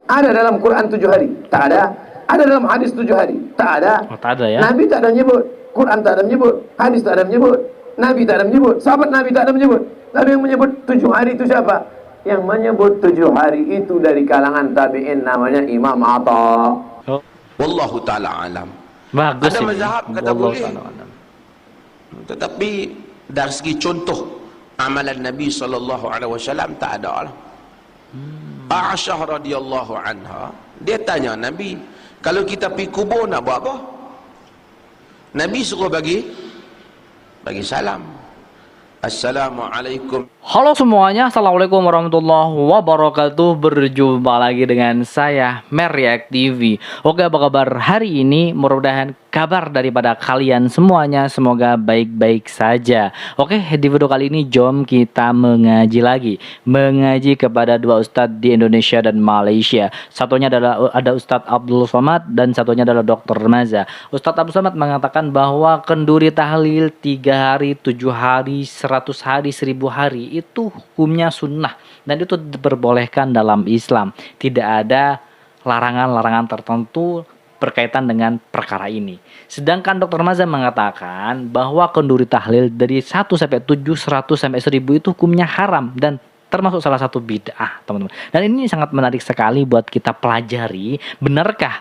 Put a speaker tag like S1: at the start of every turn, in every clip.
S1: Ada dalam Quran 7 hari? Tak ada. Ada dalam hadis 7 hari? Tak ada.
S2: Oh, tak ada ya?
S1: Nabi tak ada menyebut, Quran tak ada menyebut, hadis tak ada menyebut, Nabi tak ada menyebut, sahabat Nabi tak ada menyebut. Lalu yang menyebut 7 hari itu siapa? Yang menyebut 7 hari itu dari kalangan tabi'in, namanya Imam Atta.
S2: Oh,
S3: Wallahu ta'ala alam.
S2: bagus
S3: Ada
S2: ini.
S3: mazhab kata
S2: Wallahu
S3: boleh.
S2: ta'ala alam.
S3: Tetapi dari segi contoh amalan Nabi SAW tak ada lah. Aisyah radhiyallahu anha, dia tanya Nabi, kalau kita pergi kubur nak buat apa? Nabi suruh bagi salam. Assalamualaikum.
S2: Halo semuanya, assalamualaikum warahmatullahi wabarakatuh. Berjumpa lagi dengan saya Meriak TV. Oke, apa kabar hari ini? Mudah-mudahan kabar daripada kalian semuanya semoga baik-baik saja. Oke, di video kali ini jom kita mengaji lagi, mengaji kepada dua ustadz di Indonesia dan Malaysia. Satunya adalah ada Ustadz Abdul Somad dan satunya adalah Dr. Maza. Ustadz Abdul Somad mengatakan bahwa kenduri tahlil 3 hari, 7 hari, 100 hari, 1000 hari itu hukumnya sunnah dan itu diperbolehkan dalam Islam. Tidak ada larangan-larangan tertentu berkaitan dengan perkara ini. Sedangkan Dr. Maza mengatakan bahwa kenduri tahlil dari 1 sampai 7, 100 sampai 1000 itu hukumnya haram dan termasuk salah satu bid'ah, teman-teman. Dan ini sangat menarik sekali buat kita pelajari. Benarkah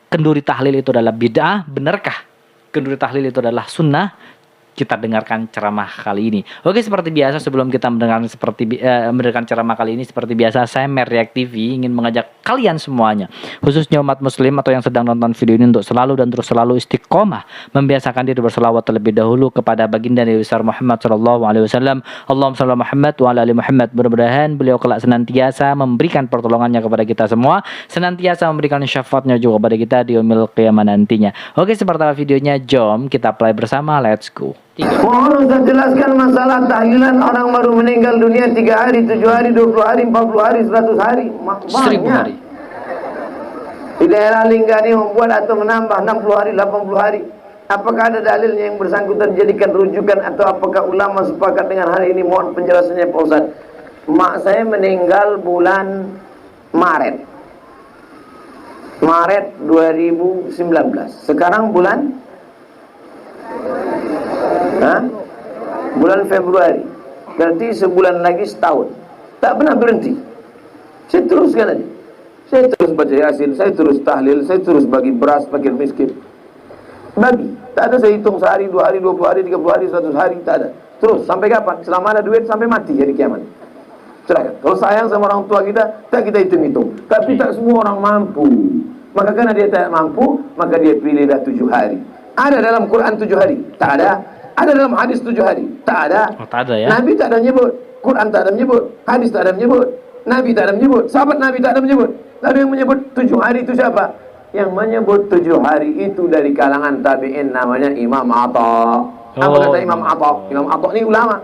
S2: kenduri tahlil itu adalah bid'ah? Benarkah kenduri tahlil itu adalah sunnah? Kita dengarkan ceramah kali ini. Oke, seperti biasa sebelum kita mendengarkan ceramah kali ini, seperti biasa saya Meriak TV ingin mengajak kalian semuanya, khususnya umat muslim atau yang sedang nonton video ini, untuk selalu dan terus selalu istiqomah membiasakan diri berselawat terlebih dahulu kepada baginda Nabi besar Muhammad SAW. Allahumma shalli Muhammad wa ala ali Muhammad. Mudah-mudahan beliau kelak senantiasa memberikan pertolongannya kepada kita semua, senantiasa memberikan syafaatnya juga kepada kita di yaumil qiyamah nantinya. Oke, seperti videonya, jom kita play bersama, let's go.
S1: Mohon Ustaz jelaskan masalah tahlilan orang baru meninggal dunia 3 hari, 7 hari, 20 hari, 40 hari, 100 hari.
S2: 1000 hari.
S1: Di daerah Linggani membuat atau menambah 60 hari, 80 hari. Apakah ada dalilnya yang bersangkutan dijadikan rujukan atau apakah ulama sepakat dengan hal ini? Mohon penjelasannya Pak Ustaz. Mak saya meninggal bulan Maret 2019. Sekarang bulan bulan Februari, berarti sebulan lagi setahun. Tak pernah berhenti. Saya teruskan aja. Saya terus baca Yasin, saya terus tahlil, saya terus bagi beras fakir miskin. Bagi, tak ada saya hitung sehari, 2 hari, 20 hari, 30 hari, 100 hari, tak ada. Terus sampai kapan? Selama ada duit sampai mati hari kiamat. Silakan. Kalau sayang sama orang tua kita, tak kita hitung-hitung. Tapi tak semua orang mampu. Maka karena dia tak mampu, maka dia pilihlah 7 hari. Ada dalam Quran 7 hari? Tak ada. Ada dalam hadis 7 hari? Tak ada.
S2: Oh, tak ada ya?
S1: Nabi tak ada menyebut, Quran tak ada menyebut, hadis tak ada menyebut, Nabi tak ada menyebut, sahabat Nabi tak ada menyebut. Lalu yang menyebut 7 hari itu siapa? Yang menyebut 7 hari itu dari kalangan tabi'in, namanya Imam Atta. Apa kata Imam Atta? Imam Atta ini ulama.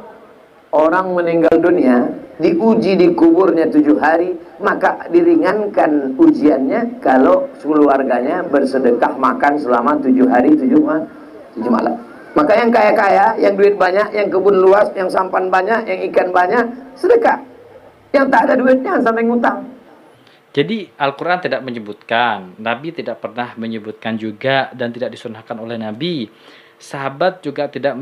S1: Orang meninggal dunia diuji di kuburnya 7 hari, maka diringankan ujiannya kalau keluarganya bersedekah makan selama 7 hari 7 malam. Maka yang kaya-kaya, yang duit banyak, yang kebun luas, yang sampan banyak, yang ikan banyak, sedekah. Yang tak ada duitnya sampai ngutang.
S2: Jadi Al-Quran tidak menyebutkan, Nabi tidak pernah menyebutkan juga, dan tidak disunahkan oleh Nabi. Sahabat juga tidak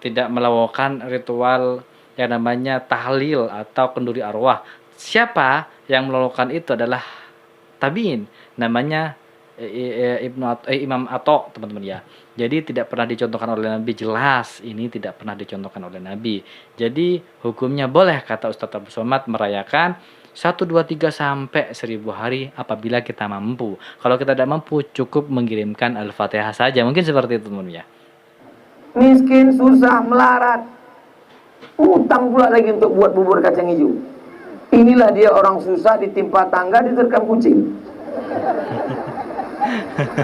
S2: melakukan ritual yang namanya tahlil atau kenduri arwah. Siapa yang melakukan itu adalah tabi'in, namanya Imam Atta, teman-teman ya. Jadi tidak pernah dicontohkan oleh Nabi, jelas ini tidak pernah dicontohkan oleh Nabi. Jadi hukumnya boleh, kata Ustadz Abdul Somad, merayakan 1, 2, 3 sampai 1000 hari apabila kita mampu. Kalau kita tidak mampu, cukup mengirimkan Al-Fatihah saja. Mungkin seperti itu, teman-teman ya.
S1: Miskin, susah, melarat, utang pula lagi untuk buat bubur kacang hijau. Inilah dia orang susah ditimpa tangga, diterkam kucing.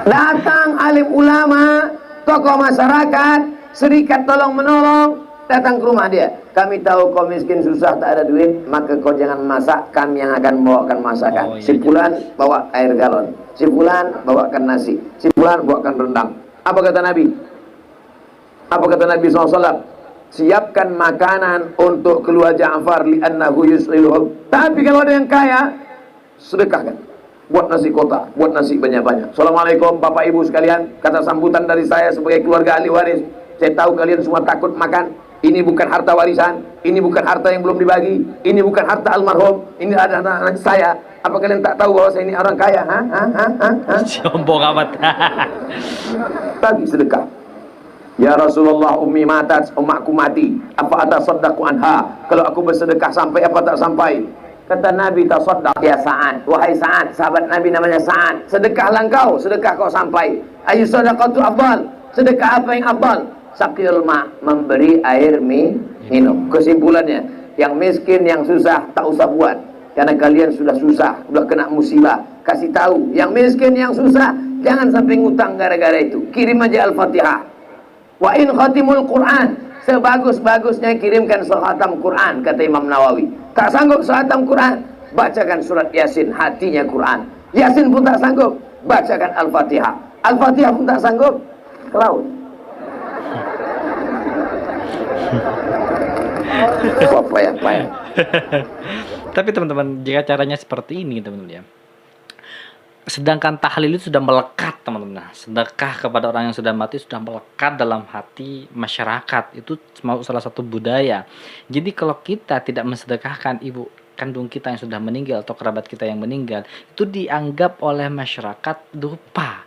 S1: Datang alim ulama, tokoh masyarakat, serikat tolong menolong, datang ke rumah dia. Kami tahu kau miskin susah tak ada duit, maka kau jangan masak, kami yang akan membawakan masakan. Si fulan bawa air galon, si fulan bawakan nasi, si fulan bawakan rendang. Apa kata Nabi? Apa kata Nabi SAW? Siapkan makanan untuk keluarga Ja'far li'annahu yus'iluhum. Tapi kalau ada yang kaya, sedekahkan. buat nasi kotak, buat nasi banyak-banyak. Assalamualaikum Bapak Ibu sekalian, kata sambutan dari saya sebagai keluarga ahli waris. Saya tahu kalian semua takut makan. Ini bukan harta warisan, ini bukan harta yang belum dibagi, ini bukan harta almarhum, ini ada anak saya. Apa kalian tak tahu bahwa saya ini orang kaya?
S2: Sombong amat.
S1: Bagi sedekah. Ya Rasulullah, ummi matat, umakku mati. Apa atasaddaqu anha? Kalau aku bersedekah sampai apa tak sampai? Kata Nabi, tasaddaq ya Sa'ad. Wahai Sa'ad, sahabat Nabi namanya Sa'ad. Sedekahlah engkau, sedekah kau sampai. Ayu sadaqatu afdal. Sedekah apa yang afdal? Saqil ma, memberi air minum. Kesimpulannya, yang miskin, yang susah tak usah buat, karena kalian sudah susah, sudah kena musibah. Kasih tahu, yang miskin, yang susah, jangan sampai ngutang gara-gara itu. Kirim aja Al-Fatihah. Wa in khatimul Quran, sebagus-bagusnya kirimkan khatam Quran, kata Imam Nawawi. Tak sanggup khatam Quran, bacakan surat Yasin, hatinya Quran. Yasin pun tak sanggup, bacakan Al-Fatihah. Al-Fatihah pun tak sanggup, ke laut. Payah.
S2: Tapi teman-teman, jika caranya seperti ini teman-teman ya, sedangkan tahlil itu sudah melekat teman-teman. Nah, sedekah kepada orang yang sudah mati sudah melekat dalam hati masyarakat. Itu salah satu budaya. Jadi kalau kita tidak mensedekahkan ibu kandung kita yang sudah meninggal atau kerabat kita yang meninggal, itu dianggap oleh masyarakat dupa,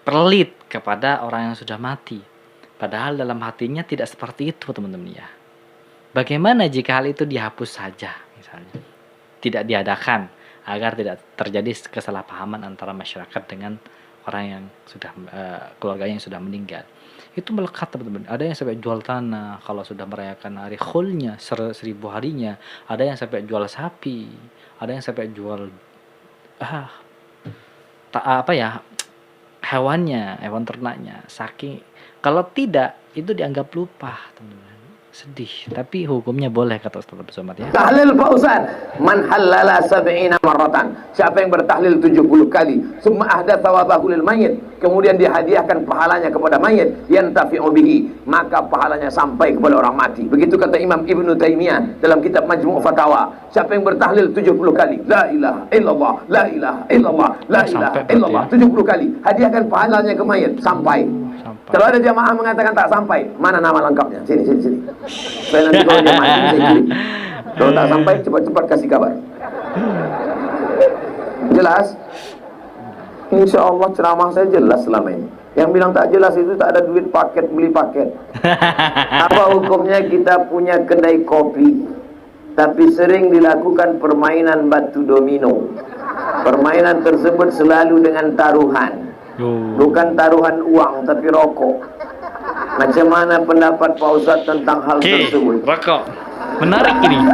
S2: pelit kepada orang yang sudah mati. Padahal dalam hatinya tidak seperti itu teman-teman ya. Bagaimana jika hal itu dihapus saja misalnya, tidak diadakan, agar tidak terjadi kesalahpahaman antara masyarakat dengan orang yang sudah keluarganya yang sudah meninggal. Itu melekat teman-teman. Ada yang sampai jual tanah kalau sudah merayakan hari khulnya, 1000 harinya. Ada yang sampai jual sapi, ada yang sampai jual hewannya, hewan ternaknya. Saking kalau tidak itu dianggap lupa teman-teman. Sedih, tapi hukumnya boleh kata Ustaz Abdul Somad ya.
S1: Tahlil Pak Ustaz, man halala 70 marratan. Siapa yang bertahlil 70 kali, summa ahdatsa thawabahu lil mayyit, kemudian dia hadiahkan pahalanya kepada mayit, yantafi'u bihi, maka pahalanya sampai kepada orang mati. Begitu kata Imam Ibnu Taimiyah dalam kitab Majmu' Fatawa. Siapa yang bertahlil 70 kali, la ilaha illallah, la ilaha illallah, la ilaha illallah 70 kali, hadiahkan pahalanya ke mayit sampai. Kalau ada jamaah mengatakan tak sampai, mana nama lengkapnya? Sini. Supaya nanti kalau jamaah ini saya kirim. Kalau tak sampai, cepat-cepat kasih kabar. Jelas? Insya Allah ceramah saya jelas selama ini. Yang bilang tak jelas itu tak ada duit paket, beli paket. Apa hukumnya kita punya kedai kopi, tapi sering dilakukan permainan batu domino. Permainan tersebut selalu dengan taruhan. Bukan taruhan uang tapi rokok. Macam mana pendapat Pak Ustaz tentang hal tersebut?
S2: Rokok menarik ini.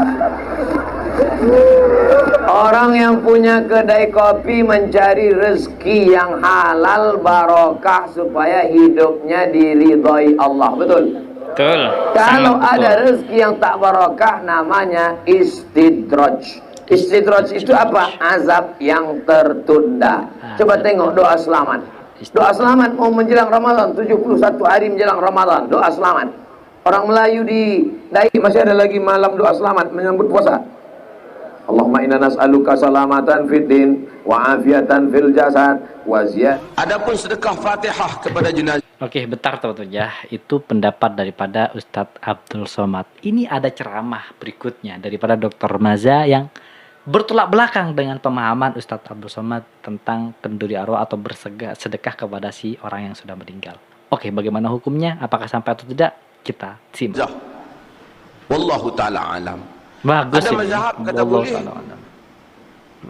S1: Orang yang punya kedai kopi mencari rezeki yang halal barokah supaya hidupnya diridhoi Allah. Betul?
S2: Betul.
S1: Kalau ada rezeki yang tak barokah, namanya istidraj. Istidraj itu apa? Azab yang tertunda. Coba tengok doa selamat. Doa selamat mau menjelang Ramadan, 71 hari menjelang Ramadan, doa selamat. Orang Melayu di Dai masih ada lagi malam doa selamat menyambut puasa. Allahumma inna nas'aluka salamatan fid din wa afiatan fil jasad wa ziyad. Adapun sedekah Fatihah kepada jenazah.
S2: Oke, bentar teman-teman ya. Itu pendapat daripada Ustadz Abdul Somad. Ini ada ceramah berikutnya daripada Dr. Maza yang bertolak belakang dengan pemahaman Ustadz Abdul Somad tentang kenduri arwah atau bersedekah kepada si orang yang sudah meninggal. Oke, bagaimana hukumnya? Apakah sampai atau tidak? Kita simak.
S3: Wallahu ta'ala alam.
S2: Bagus.
S3: Ada mazhab kata boleh.
S2: Alam.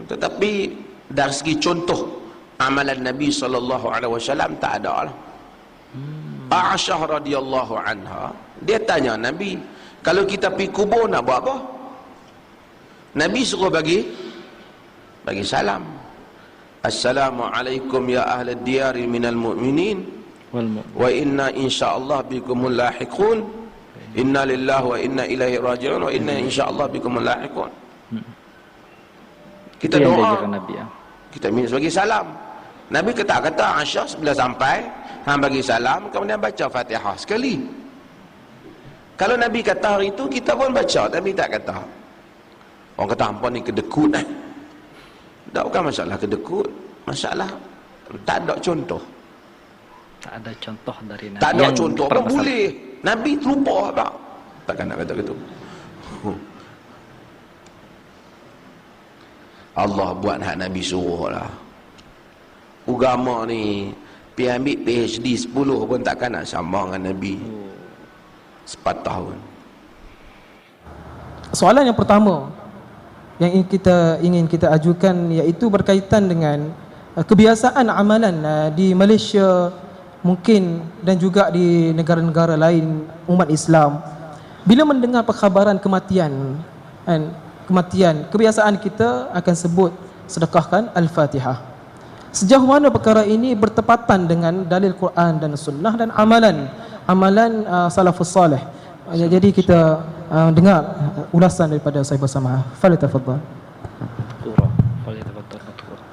S3: Tetapi dari segi contoh amalan Nabi SAW tak ada lah. Aisyah radhiyallahu anha, dia tanya Nabi, kalau kita pergi kubur nak buat apa? Nabi suruh bagi salam. Assalamualaikum ya ahli diyari minal mu'minin wa inna insyaallah bikumul lahiqun. Inna lillahi wa inna ilaihi raji'un wa inna insyaallah bikumul lahiqun. Kita doa, kita minta bagi salam. Nabi kata Aisyah bila sampai hang bagi salam, kemudian baca Fatihah sekali. Kalau Nabi kata hari itu, kita pun baca, tapi tak kata. Orang kata hampa ni kedekut Tak, bukan masalah kedekut, masalah tak ada contoh.
S2: Tak ada contoh dari Nabi.
S3: Tak ada
S2: yang
S3: contoh apa
S2: dipermasalahkan.
S3: boleh. Nabi terlupa apa? Takkan nak kata gitu. Allah buat hak Nabi suruh lah. Agama ni pergi ambil PhD 10 pun takkan nak sama dengan Nabi sepatah pun.
S4: Soalan yang pertama yang ingin kita ajukan iaitu berkaitan dengan kebiasaan amalan di Malaysia mungkin dan juga di negara-negara lain umat Islam. Bila mendengar perkhabaran kematian, kebiasaan kita akan sebut sedekahkan Al-Fatihah. Sejauh mana perkara ini bertepatan dengan dalil Quran dan Sunnah dan amalan salafus salih. Jadi kita dengar ulasan daripada saya bersama. Falyatafaddal.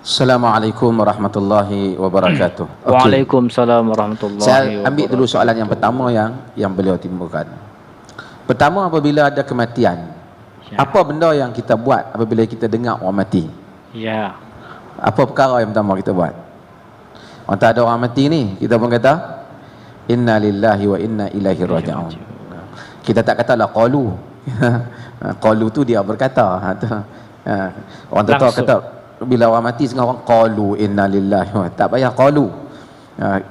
S5: Assalamualaikum warahmatullahi wabarakatuh.
S2: Waalaikumsalam warahmatullahi
S5: Saya ambil dulu
S2: wabarakatuh.
S5: soalan yang pertama yang beliau timbulkan. Pertama, apabila ada kematian, apa benda yang kita buat apabila kita dengar orang mati?
S2: Ya.
S5: Apa perkara yang pertama kita buat? Orang tak ada orang mati ni, kita pun kata inna lillahi wa inna ilaihi raji'un. Kita tak katalah qalu. Qalu tu dia berkata. Orang tak tahu kata bila orang mati setengah orang qalu inna lillahi wa tak payah qalu.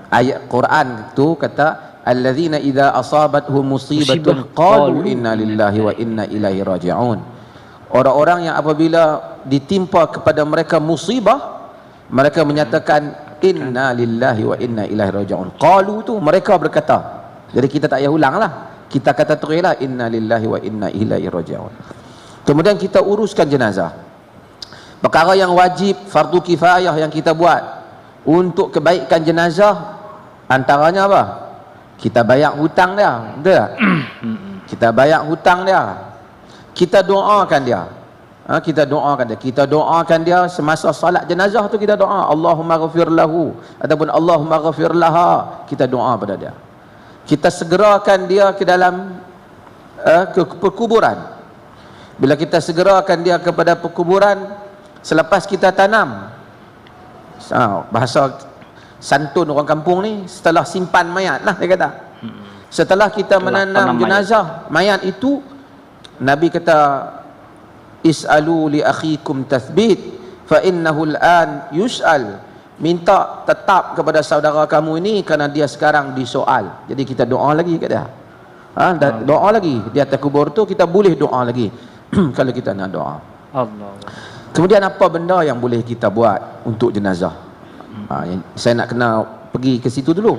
S5: Ayat Quran tu kata allazina idza asabathum musibatun qalu inna lillahi wa inna ilaihi raji'un. Orang-orang yang apabila ditimpa kepada mereka musibah, mereka menyatakan inna lillahi wa inna ilaihi raji'un. Qalu tu mereka berkata. Jadi kita tak payah ulanglah. Kita kata teruslah inna lillahi wa inna ilaihi raji'un. Kemudian kita uruskan jenazah. Perkara yang wajib fardu kifayah yang kita buat untuk kebaikan jenazah antaranya apa? Kita bayar hutang dia, betul tak? Kita bayar hutang dia. Kita doakan dia. Kita doakan dia. Kita doakan dia semasa salat jenazah tu kita doa Allahumma ghafir lahu ataupun Allahumma ghafir laha. Kita doa pada dia. Kita segerakan dia ke dalam ke perkuburan. Bila kita segerakan dia kepada perkuburan selepas kita tanam, bahasa santun orang kampung ni, setelah simpan mayat lah dia kata. Setelah kita menanam jenazah mayat itu, Nabi kata is'alu li akhikum tathbit fa innahu al-an yus'al. Minta tetap kepada saudara kamu ini kerana dia sekarang disoal. Jadi kita doa lagi kat dia. Doa lagi di atas kubur tu, kita boleh doa lagi kalau kita nak doa.
S2: Allah.
S5: Kemudian apa benda yang boleh kita buat untuk jenazah? Saya nak kena pergi ke situ dulu.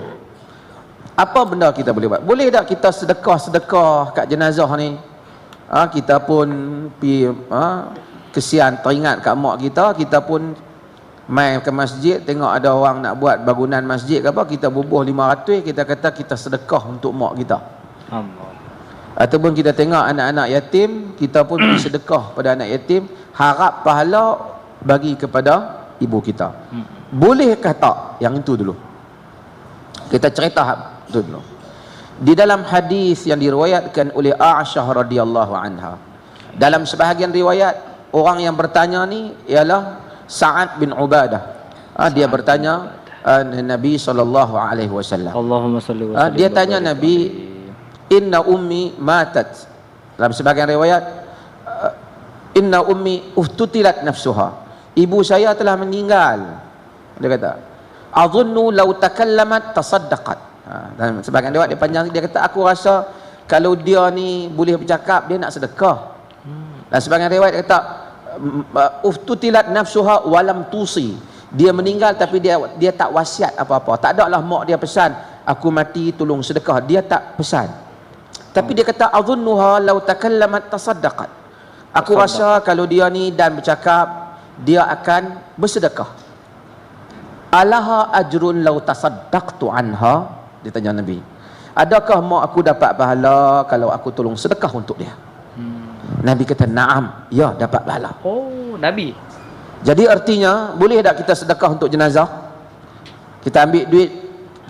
S5: Apa benda kita boleh buat? Boleh tak kita sedekah-sedekah kat jenazah ni? Kita pun pi kesian teringat kat mak kita pun mai ke masjid, tengok ada orang nak buat bangunan masjid ke apa, kita bubuh 500, kita kata kita sedekah untuk mak kita.
S2: Allah.
S5: Ataupun kita tengok anak-anak yatim, kita pun pergi sedekah pada anak yatim, harap pahala bagi kepada ibu kita. Bolehkah tak? Yang itu dulu. Kita cerita itu dulu. Di dalam hadis yang diriwayatkan oleh Aisyah radhiyallahu anha, dalam sebahagian riwayat orang yang bertanya ni ialah Sa'ad bin Ubadah. Dia bertanya Nabi sallallahu alaihi wasallam.
S2: Allahumma salli wa sallim.
S5: Dia tanya Nabi, inna ummi matat. Dalam sebagian riwayat inna ummi uftutilat nafsuha. Ibu saya telah meninggal. Dia kata, adhunnu law takallamat tasaddaqat. Dan sebagian riwayat dia panjang, dia kata aku rasa kalau dia ni boleh bercakap dia nak sedekah. Dan sebagian riwayat dia kata uftutilat nafsuha walam tusi. Dia meninggal tapi dia tak wasiat apa-apa. Tak ada lah mak dia pesan aku mati tolong sedekah, dia tak pesan. Tapi dia kata adhunnuha law takallamat tasaddaqat. Aku rasa kalau dia ni dan bercakap dia akan bersedekah. Alaha ajrun law tasaddaqtu anha? Dia tanya Nabi, adakah mak aku dapat pahala kalau aku tolong sedekah untuk dia? Nabi kata na'am, ya dapat pahala.
S2: Oh, Nabi.
S5: Jadi artinya boleh tak kita sedekah untuk jenazah? Kita ambil duit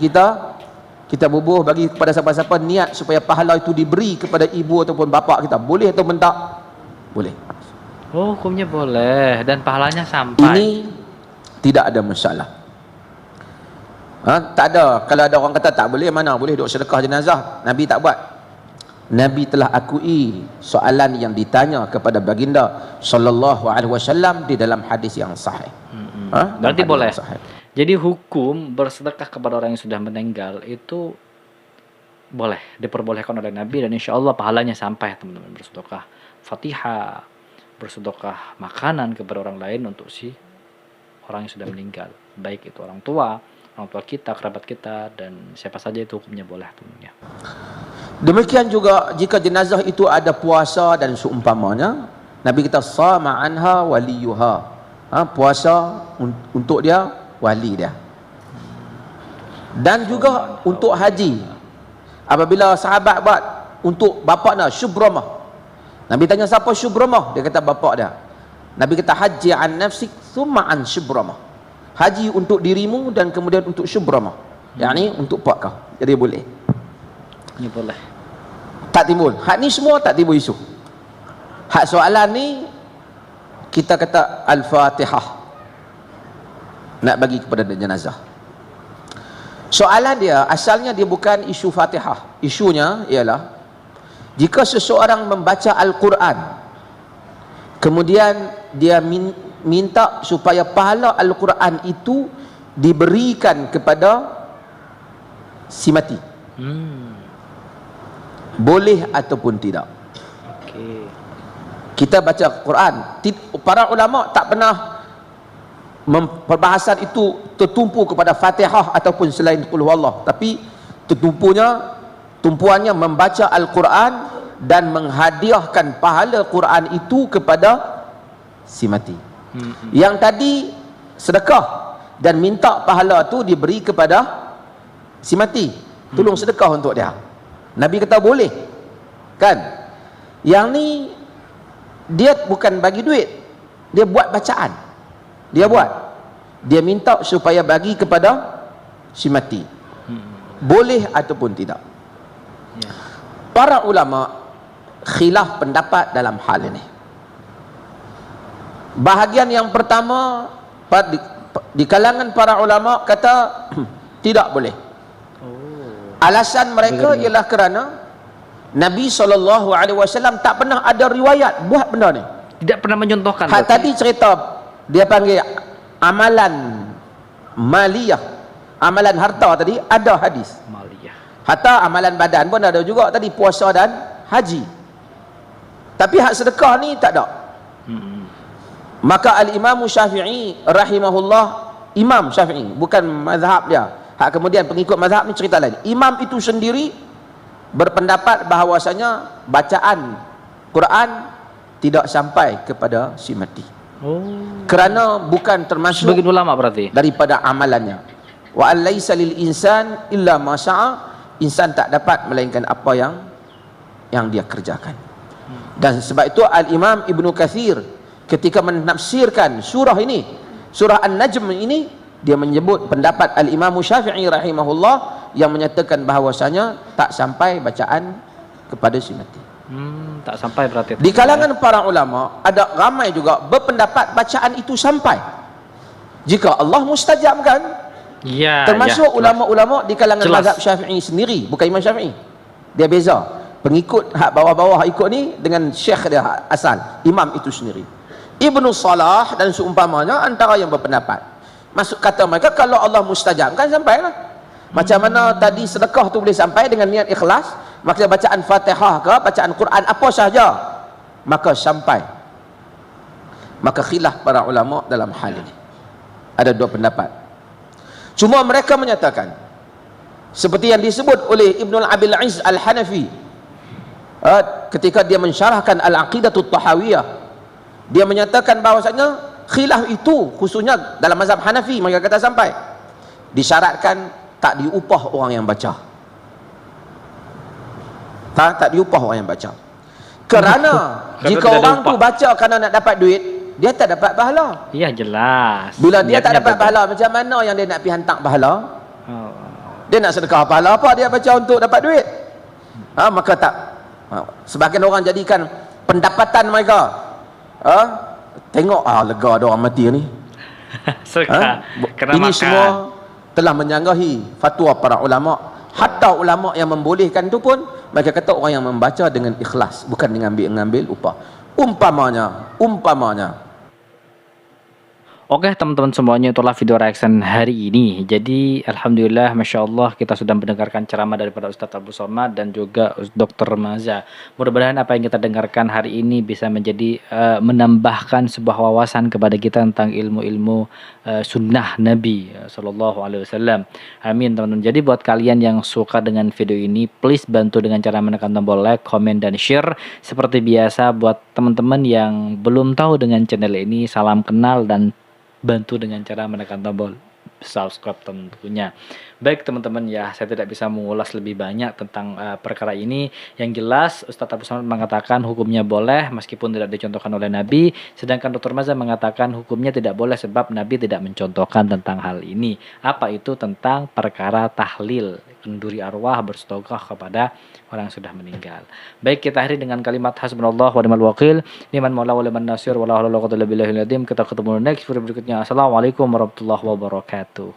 S5: kita bubuh bagi kepada siapa-siapa, niat supaya pahala itu diberi kepada ibu ataupun bapa kita. Boleh atau tak? Boleh.
S2: Oh, hukumnya boleh dan pahalanya sampai.
S5: Ini tidak ada masalah. Tak ada. Kalau ada orang kata tak boleh, mana boleh duk sedekah jenazah? Nabi tak buat. Nabi telah akui soalan yang ditanya kepada baginda sallallahu alaihi wasallam di dalam hadis yang sahih.
S2: Berarti boleh. Jadi hukum bersedekah kepada orang yang sudah meninggal itu boleh, diperbolehkan oleh Nabi, dan insya Allah pahalanya sampai teman-teman. Bersedekah Fatihah, bersedekah makanan kepada orang lain untuk si orang yang sudah meninggal, baik itu orang tua kita, kerabat kita, dan siapa saja, itu hukumnya boleh teman-teman.
S5: Demikian juga jika jenazah itu ada puasa dan seumpamanya, Nabi kita sama anha waliyuha, puasa untuk dia, wali dia. Dan juga untuk haji, apabila sahabat buat untuk bapaknya Syubramah, Nabi tanya siapa Syubramah, dia kata bapak dia. Nabi kata haji an nafsik thumma an Syubramah, haji untuk dirimu dan kemudian untuk Syubramah, yakni untuk pak kau. Jadi boleh.
S2: Ini boleh.
S5: Tak timbul. Hak ni semua tak timbul isu. Hak soalan ni kita kata Al-Fatihah nak bagi kepada jenazah. Soalan dia asalnya dia bukan isu Fatihah. Isunya ialah jika seseorang membaca Al-Quran kemudian dia minta supaya pahala Al-Quran itu diberikan kepada si mati. Boleh ataupun tidak.
S2: Okay.
S5: Kita baca Quran, para ulama tak pernah perbahasan itu tertumpu kepada Fatihah ataupun selain Qul Huwallah, tapi tumpuannya membaca Al-Quran dan menghadiahkan pahala Quran itu kepada si mati. Yang tadi sedekah dan minta pahala tu diberi kepada si mati, tolong sedekah untuk dia. Nabi kata boleh, kan? Yang ni dia bukan bagi duit, dia buat bacaan. Dia minta supaya bagi kepada si mati. Boleh ataupun tidak. Para ulama khilaf pendapat dalam hal ini. Bahagian yang pertama di kalangan para ulama kata tidak boleh. Alasan mereka ialah kerana Nabi SAW tak pernah ada riwayat buat benda ni.
S2: Tidak pernah mencontohkan.
S5: Hak tadi cerita dia panggil amalan maliyah, amalan harta tadi ada hadis.
S2: Maliyah.
S5: Hatta amalan badan pun ada juga tadi, puasa dan haji. Tapi hak sedekah ni tak ada. Maka Al-Imam Syafi'i rahimahullah, Imam Syafi'i bukan mazhab dia. Hak kemudian pengikut mazhab ni cerita lain. Imam itu sendiri berpendapat bahawasanya bacaan Quran tidak sampai kepada si mati. Kerana bukan termasuk
S2: sebagian ulama berarti
S5: daripada amalannya. Wa alaysa lil insan illa ma syaa, insan tak dapat melainkan apa yang dia kerjakan. Dan sebab itu Al-Imam Ibnu Katsir ketika menafsirkan surah ini, surah An-Najm ini, dia menyebut pendapat Al-Imam Syafi'i rahimahullah yang menyatakan bahawasanya tak sampai bacaan kepada si mati.
S2: Tak sampai berarti.
S5: Di kalangan para ulama ada ramai juga berpendapat bacaan itu sampai jika Allah mustajabkan.
S2: Ya,
S5: termasuk
S2: ya,
S5: ulama-ulama di kalangan
S2: jelas.
S5: mazhab Syafi'i sendiri, bukan Imam Syafi'i. Dia beza. Pengikut hak bawah-bawah ikut ni dengan syekh dia asal, imam itu sendiri. Ibnu Salah dan seumpamanya antara yang berpendapat. Masuk kata mereka kalau Allah mustajabkan sampailah. Macam mana tadi sedekah tu boleh sampai dengan niat ikhlas, maka bacaan Fatihah ke bacaan Quran apa sahaja maka sampai. Maka khilaf para ulama dalam hal ini. Ada dua pendapat. Cuma mereka menyatakan seperti yang disebut oleh Ibnu Abil Izz Al-Hanafi ketika dia mensyarahkan Al-Aqidatut Tahawiyah, dia menyatakan bahawasanya khilaf itu khususnya dalam mazhab Hanafi, mereka kata sampai disyaratkan tak diupah orang yang baca. Tak diupah orang yang baca. Kerana jika orang tu baca kerana nak dapat duit, dia tak dapat pahala.
S2: Iya jelas.
S5: Bila dia tak dapat pahala, macam mana yang dia nak pergi hantar pahala? Dia nak sedekah pahala apa dia baca untuk dapat duit? Maka tak. Sebagian orang jadikan pendapatan mereka Tengok lega ada orang mati ni.
S2: Suka kena
S5: Ini
S2: makan.
S5: semua telah menyanggahi fatwa para ulama. Hatta ulama yang membolehkan tu pun mereka kata orang yang membaca dengan ikhlas, bukan dengan mengambil upah. Umpamanya
S2: Oke teman-teman semuanya, itulah video reaction hari ini. Jadi alhamdulillah, masya Allah, kita sudah mendengarkan ceramah daripada Ustadz Abu Somad dan juga Dr. Maza. Mudah-mudahan apa yang kita dengarkan hari ini bisa menjadi menambahkan sebuah wawasan kepada kita tentang ilmu-ilmu sunnah Nabi Sallallahu Alaihi Wasallam. Amin teman-teman. Jadi buat kalian yang suka dengan video ini, please bantu dengan cara menekan tombol like, comment, dan share. Seperti biasa, buat teman-teman yang belum tahu dengan channel ini, salam kenal dan bantu dengan cara menekan tombol subscribe tentunya. Baik teman-teman ya, saya tidak bisa mengulas lebih banyak tentang perkara ini. Yang jelas Ustadz Abu Somad mengatakan hukumnya boleh meskipun tidak dicontohkan oleh Nabi, sedangkan Dr. Maza mengatakan hukumnya tidak boleh sebab Nabi tidak mencontohkan tentang hal ini. Apa itu? Tentang perkara tahlil, kenduri arwah, bersedekah kepada orang yang sudah meninggal. Baik, kita akhiri dengan kalimat hasbunallah wa ni'mal wakil, ni'man maula wa liman nasir, wa la haula wa la quwwata illa billahil azim. Kita ketemu next video berikutnya. Assalamualaikum warahmatullahi wabarakatuh.